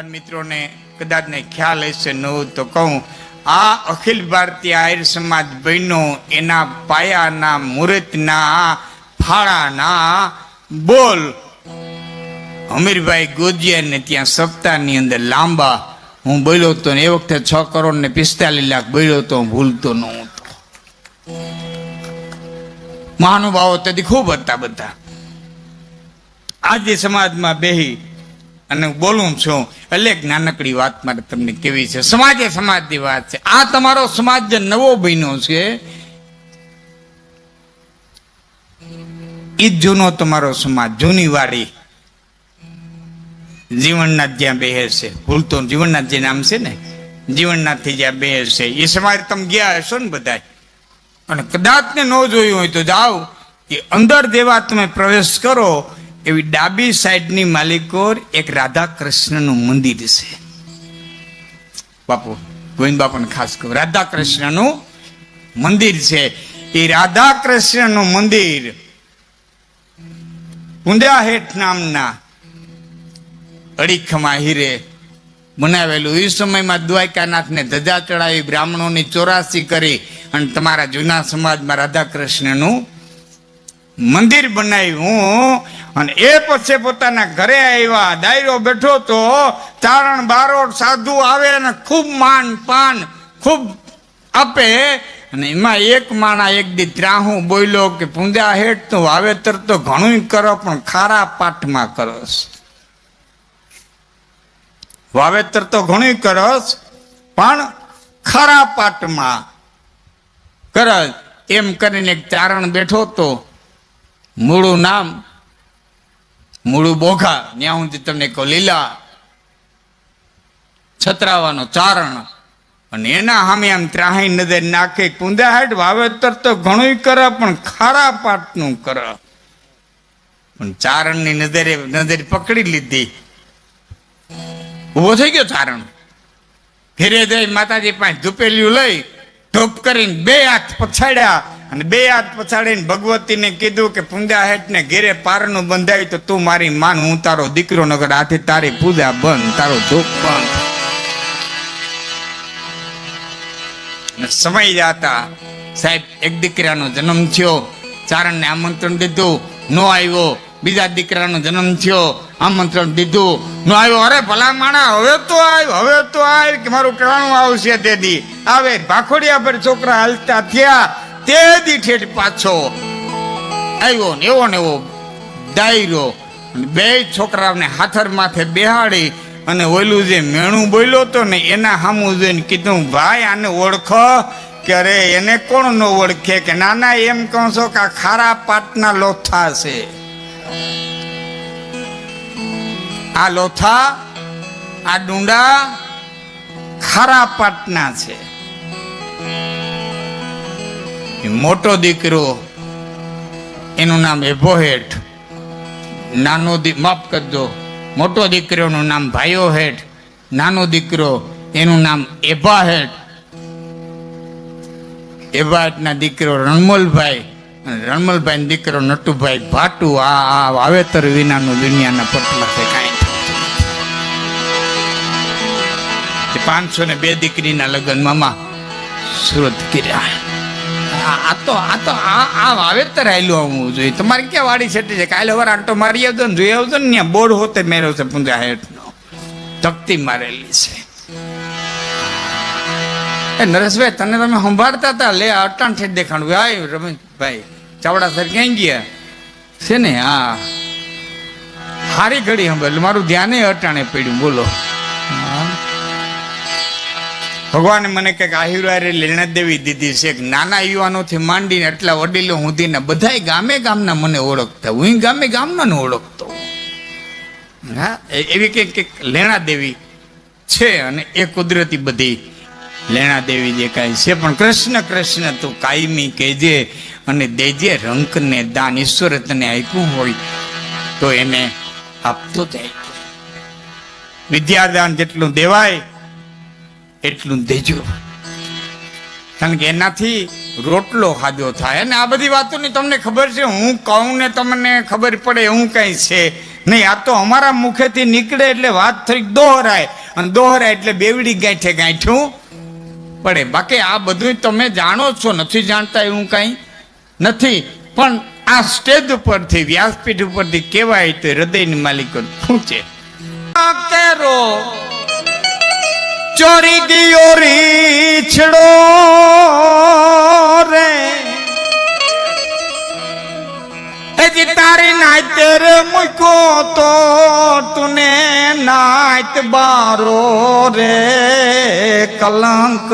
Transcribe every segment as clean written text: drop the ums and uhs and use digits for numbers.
યુવાન મિત્રોને કદાચ ને ખ્યાલ હશે ન હોય તો કહું, આ અખિલ ભારતીય આર્ય સમાજ બહેનો એના પાયાના મુહૂર્તના ફાળાના બોલ હમીરભાઈ ગોજિયાને ત્યાં સપ્તાહની અંદર લાંબા હું બોલ્યો તો ને એ વખતે 6,45,00,000 બોલ્યો તો ભૂલતો ન હતો. મહાનુભાવો તેથી ખૂબ હતા બધા. આજે સમાજમાં બેહી અને બોલું છું એટલે એક નાનકડી વાત મારે તમને કેવી છે. સમાજે સમાજની વાત છે. આ તમારો સમાજ જે નવો બન્યો છે એ જૂનો તમારો સમાજ, જૂની વાડી જીવનનાથ જ્યાં બેહે છે, ભૂલતો જીવનનાથ જે નામ છે ને, જીવનનાથથી જ્યાં બેહે છે એ સમાજ તમે ગયા હશો ને બધા. અને કદાચ ને ન જોયું હોય તો જાઓ કે અંદર દેવા તમે પ્રવેશ કરો એવી ડાબી સાઈડની માલિકોર એક રાધા કૃષ્ણનું મંદિર છે. બાપુ ગોવિંદ બાપુને ખાસ કહું, રાધા કૃષ્ણનું મંદિર છે. એ રાધા કૃષ્ણનું મંદિર કુંડા હેઠ નામના અડીખમાં હીરે બનાવેલું. એ સમયમાં દ્વારકાનાથને ધજા ચડાવી, બ્રાહ્મણોની 84 કરી અને તમારા જૂના સમાજમાં રાધા કૃષ્ણનું મંદિર બનાવ્યું. અને એ પછી પોતાના ઘરે આવ્યા, દાયરો બેઠો તો ચારણ બારોટ સાધુ આવે અને ખૂબ માન પાન ખૂબ આપે. અને એમાં એક માણા એક દી ત્રાહું બોલ્યો કે પૂંજા હેઠ તો વાવેતર તો ઘણું કરો પણ ખારા પાઠમાં કરસ. વાવેતર તો ઘણું કરસ પણ ખરા પાટમાં કરસ. એમ કરીને એક ચારણ બેઠો તો, મૂળું નામ મૂળું બોઘા, ત્યાં હું તમને કહું લીલા છત્રાવાનો ચારણ. અને એના સામે આમ ત્રાહી નજર નાખે, કુંદા હેઠ વાવેતર તો ઘણું કરે પણ ખારા પાટનું કરે. પણ ચારણની નજરે પકડી લીધી. ઉભો થઈ ગયો ચારણ, ઘેરે જઈ માતાજી પાસે ધૂપેલિયું લઈ ધૂપ કરીને 2 હાથ પછાડ્યા. અને 2 હાથ પછાડીને ભગવતીને કીધું કે પૂંજા હેઠ ને ઘેરે પારનું બંધાય તો તું મારી માન, હું તારો દીકરો, નગર હાથે તારી પૂજા બંધ, તારો ધૂપ બંધ. સમય જાતા સાહેબ એક દીકરાનો જન્મ થયો, ચારણને આમંત્રણ દીધું, નો આવ્યો. બીજા દીકરાનો જન્મ થયો, આમંત્રણ દીધું, નો આવ્યો. અરે ભલા માણા હવે તો આવ્યો કે મારું કહેવાનું આવશે. તે દી આવે ભાખોડિયા પર છોકરા હાલતા થયા, તે દી ઠેઠ પાછો આવ્યો ને એવો દાયરો. 2 છોકરાઓને હાથર માથે બેહાડી અને ઓલું જે મેણું બોલ્યો તો ને એના સામું જોઈને કીધું, ભાઈ આને ઓળખો? કે અરે એને કોણ ન ઓળખે? કે નાના એમ કહો છો કે આ ખારા પાટના લોથા છે. આ લોથા, આ ડુંડા ખારા પાટના છે. મોટો દીકરો એનું નામ એભો હેઠ, નાનો માફ કરજો, મોટો દીકરોનું નામ ભાઈઓ હેઠ, નાનો દીકરો એનું નામ એભા હેઠ. એભા હેઠના દીકરો રણમલભાઈ, રણમલભાઈ દીકરો નટુભાઈ ભાટુ. આ વાવેતર વિનાનું દુનિયાના પટલા છે કાંઈ. 502 દીકરીના લગ્ન મામા સુરત કર્યા. આ વાવેતર આવેલું આવવું જોઈએ. તમારે ક્યાં વાડી છેટી છે? કાલે વાર આંટો મારી આવજો ને જોઈ આવજો ને. ત્યાં બોર્ડ હોતે મેળવ્યો છે પૂંજા હેઠનો, તકતી મારેલી છે. એ નરેશભાઈ તને તમે સંભાળતા હતા, લે અટાણ ઠેઠ દેખાડું. ભાઈ રમેશભાઈ ચાવડા સર ક્યાં ગયા છે ને? હા હારી ઘડી સંભાળ, મારું ધ્યાને અટાણે પડ્યું. બોલો, ભગવાને મને કંઈક આહિરવારે લેણા દેવી દીધી છે. નાના યુવાનોથી માંડીને એટલા વડીલો સુધીના બધા ગામના મને ઓળખતા, હું ગામના ઓળખતો. હા, એવી કંઈક લેણા દેવી છે. અને એ કુદરતી બધી લેણા દેવી જે કાંઈ છે. પણ કૃષ્ણ કૃષ્ણ તું કાયમી કહેજે અને દેજે રંકને દાન. ઈશ્વરે તને આપ્યું હોય તો એને આપતો જાય. વિદ્યાદાન જેટલું દેવાય એટલું દેજો, કારણ કે એનાથી રોટલો ખાધો થાય. અને આ બધી વાતોની તમને ખબર છે, હું કહું ને તમને ખબર પડે એવું કઈ છે નહીં, આ તો અમારા મુખેથી નીકળે એટલે વાત થોડીક દોહરાય, અને દોહરાય એટલે બેવડી ગાંઠે ગાંઠું પડે. બાકી આ બધું તમે જાણો છો, નથી જાણતા એવું કાંઈ નથી. પણ આ સ્ટેજ ઉપરથી, વ્યાસપીઠ ઉપરથી કહેવાય તો હૃદયની માલિકો પૂછે, કેરો ચોરી ગયો રીછડો રે, હજી તારી નાતે રે મૂકો તો તુને નાત બારો રે, કલંક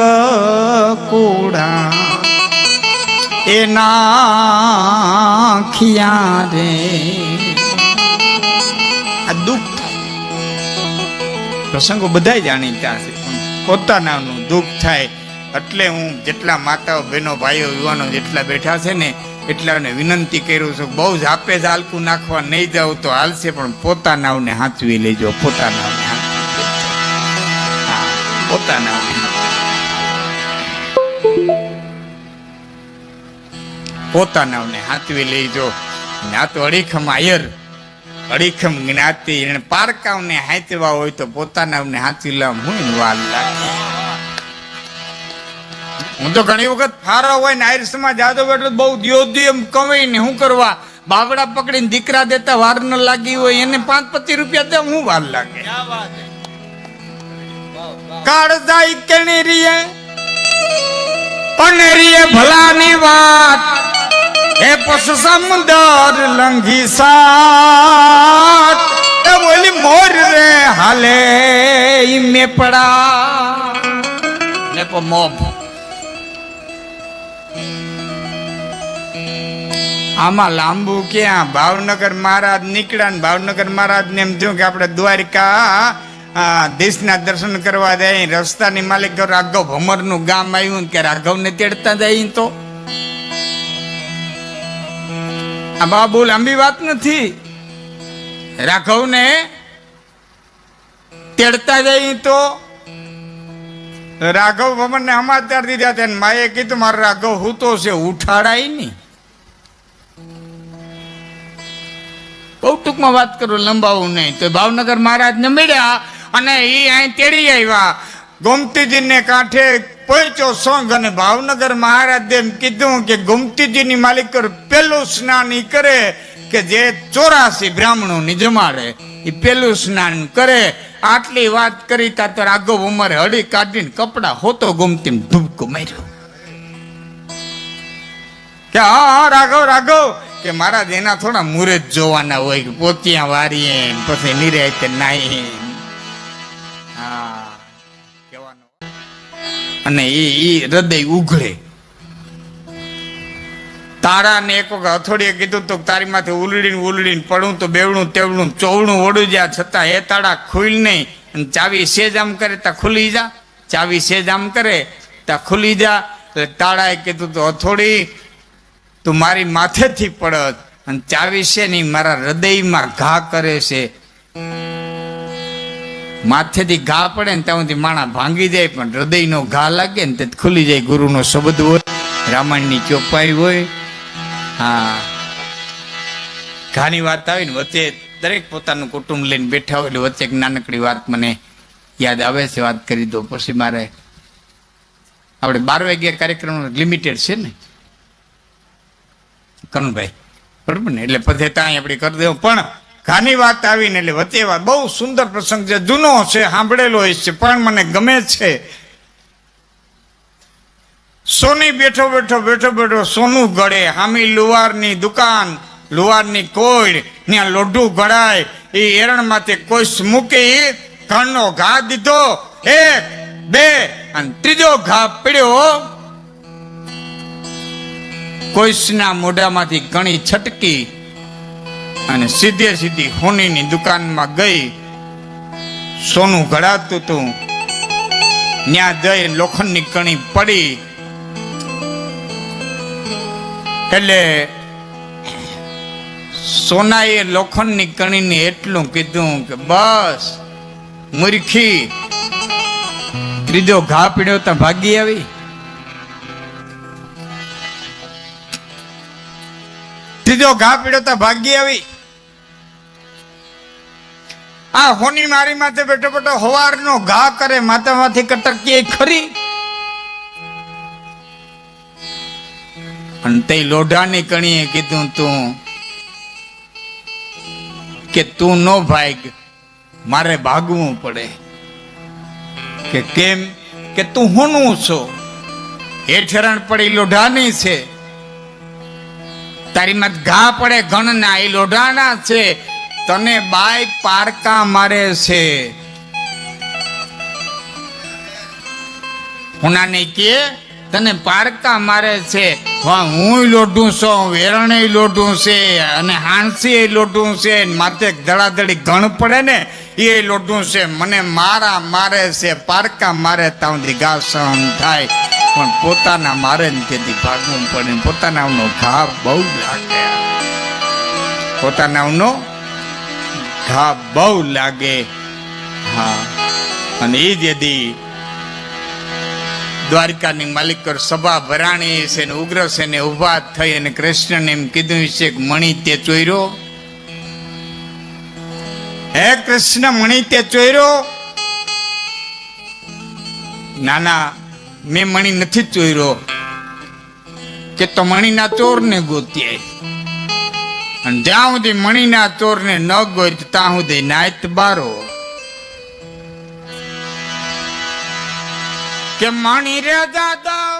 કુડા એ નાખિયા રે. આ દુઃખ પ્રસંગો બધા જાણીતા છે, પોતાનાનું દુઃખ થાય એટલે હું જેટલા માતાઓ બહેનો ભાઈઓ યુવાનો જેટલા બેઠા છે ને એટલાને વિનંતી કરું છું, બહુ ઝાપે ઝાલકું નાખવા નહીં જાવ તો હાલશે, પણ પોતાનાઓને હાંચવી લેજો, પોતાનાઓને પોતાનાઓને પોતાનાઓને હાંચવી લેજો. આ તો અડીખમ આયર, અડીખમ જ્ઞાતિ, એને પારકાઓને હાંચવા હોય તો પોતાનાઓને હાંચી લેવા હું વાર લાગે. હું તો ઘણી વખત ફારો હોય ને આયર સમાજ જાતો બેઠો બહુ દ્યોદ્યો એમ કમાઈ ને શું કરવા, બાબડા પકડીને દીકરા દેતા વાર ન લાગી હોય એને 5-25 રૂપિયા દે, હું વાર લાગે. કાળજાઈ કેણી રીએ અનેરીએ ભલાની વાત, એ પશુ સમુદર લંઘી સાત, એ બોલી મોર રે હાલે મે પડા ને પ મોભ. આમાં લાંબુ ક્યાં, ભાવનગર મહારાજ નીકળ્યા ને ભાવનગર મહારાજ ને એમ થયું કે આપણે દ્વારિકા દેશના દર્શન કરવા જાય, રસ્તાની માલિક રાઘવ ભમર નું ગામ આવ્યું કે રાઘવ ને તેડતા જાય. તો આ બાબુ લાંબી વાત નથી, રાઘવ ને તેડતા જાય તો રાઘવ ભમર ને સમાચાર દીધા હતા, માએ કીધું મારો રાઘવ હું તો છે, ઉઠાડાય નહીં. બહુ ટૂંકમાં વાત કરું, લંબાવું નહીં. તો ભાવનગર મહારાજ ને મળ્યા અને એ અહીં તેડી આવ્યા, ગોમતીજીને કાંઠે પહોંચ્યો સોંગ, અને ભાવનગર મહારાજ એમ કીધું કે ગોમતીજીની માલિક પેલું સ્નાન ઈ કરે કે જે 84 બ્રાહ્મણો ની જમાડે, એ પેલું સ્નાન કરે. આટલી વાત કરી તા તો રાઘવ ઉમરે હળી કાઢીને કપડા હોતો ગોમતી ધૂબકો માર્યો કે હા રાઘવ રાઘવ, કે મહારાજ એના થોડા મુહૂર્ત જોવાના હોય કે પોતિયા વારીએ પછી નિરાયતે નાઈ. હા કહેવાનું. અને એ હૃદય ઉઘડે. તારા ને એક વખત હથોડીએ કીધું તો તારી માથે ઉલડીને પડું તો બેવડું તેવડું ચોવડું ઓડું જ્યાં છતાં એ તાળા ખુલ નહીં, અને ચાવી સેજ આમ કરે તા ખુલી જા, ચાવી સેજ આમ કરે તા ખુલી જા. એટલે તાળાએ કીધું તો હથોડી તું મારી માથેથી પડત, અને ચાવી છે ને મારા હૃદયમાં ઘા કરે છે. માથેથી ઘા પડે ને ત્યાં સુધી માણા ભાંગી જાય, પણ હૃદયનો ઘા લાગે ને તે ખુલી જાય. ગુરુનો શબ્દ હોય, રામાયણની ચોપાઈ હોય. હા, ઘાની વાત આવી ને વચ્ચે દરેક પોતાનું કુટુંબ લઈને બેઠા હોય એટલે વચ્ચે એક નાનકડી વાત મને યાદ આવે છે, વાત કરી દો. પછી મારે આપણે 12 વાગ્યા કાર્યક્રમ લિમિટેડ છે ને કરુણભાઈ, બરોબર ને, એટલે પછી ત્યાં આપણે કરી દેવું. પણ ઘાની વાત આવીને એટલે વચ્ચે વાત બહુ સુંદર પ્રસંગ છે, જૂનો છે, સાંભળેલો હોય છે, પણ મને ગમે છે. સોની બેઠો સોનું ગળે, હામી લુવારની દુકાન, લુવારની કોઈડ, ત્યાં લોઢું ગળાય. એ એરણ માથે કોઈ મૂકી ઘરનો ઘા દીધો, 1 2 અને ત્રીજો ઘા પડ્યો. કોઈના મોઢામાંથી કણી છટકી અને સીધી હોનીની દુકાનમાં ગઈ. સોનું ઘડાતું હતું, ત્યાં જઈ લોખંડની કણી પડી. એટલે સોનાએ લોખંડની કણીને એટલું કીધું કે બસ મૂર્ખી, ત્રીજો ઘા પીડ્યો તો ભાગી આવી. ત્રીજો ઘા પીડ્યો તો ભાગી આવી. આ હોની મારી માથે બેઠો બેઠો હવારનો ઘા કરે, માથામાંથી કટકીએ ખરી. અને તે લોઢાની કણીએ કીધું તું કે તું નો ભાગ, મારે ભાગવું પડે. કે કેમ? કે તું હોનું છો, એ શરણ પડી લોઢાની છે, તારી મત ઘા પડે ઘણના એ લોઢાના છે, તને બાય પારકા મારે છે. હુનાને કે તને પારકા મારે છે. હું લોઢું છું, વેરણે લોઢું છે, અને હાંસી લોઢું છે, માથે ધડાધડી ઘણ પડે ને એ લોઢું છે. મને મારા મારે છે, પારકા મારે તાઉથી ઘા સહન થાય, પણ પોતાના મારે ને તેથી ભાગવું પડે. પોતાનાનો ઘા બહુ લાગે, પોતાનાનો ઘા બહુ લાગે. હા, અને એ જેથી દ્વારકાની માલિકર સભા ભરાણી છે ને ઉગ્રસેને ઉભા થઈ અને કૃષ્ણને એમ કીધું છે કે મણી તે ચોર્યો? હે કૃષ્ણ, મણી તે ચોર્યો? નાના, મેં મણી નથી ચોર્યો. કે તો મણીના ચોરને ગોતીએ, અને જ્યાં સુધી મણીના ચોરને ન ગોત ત્યાં સુધી નાયત બારો. કે મણી રે દાદા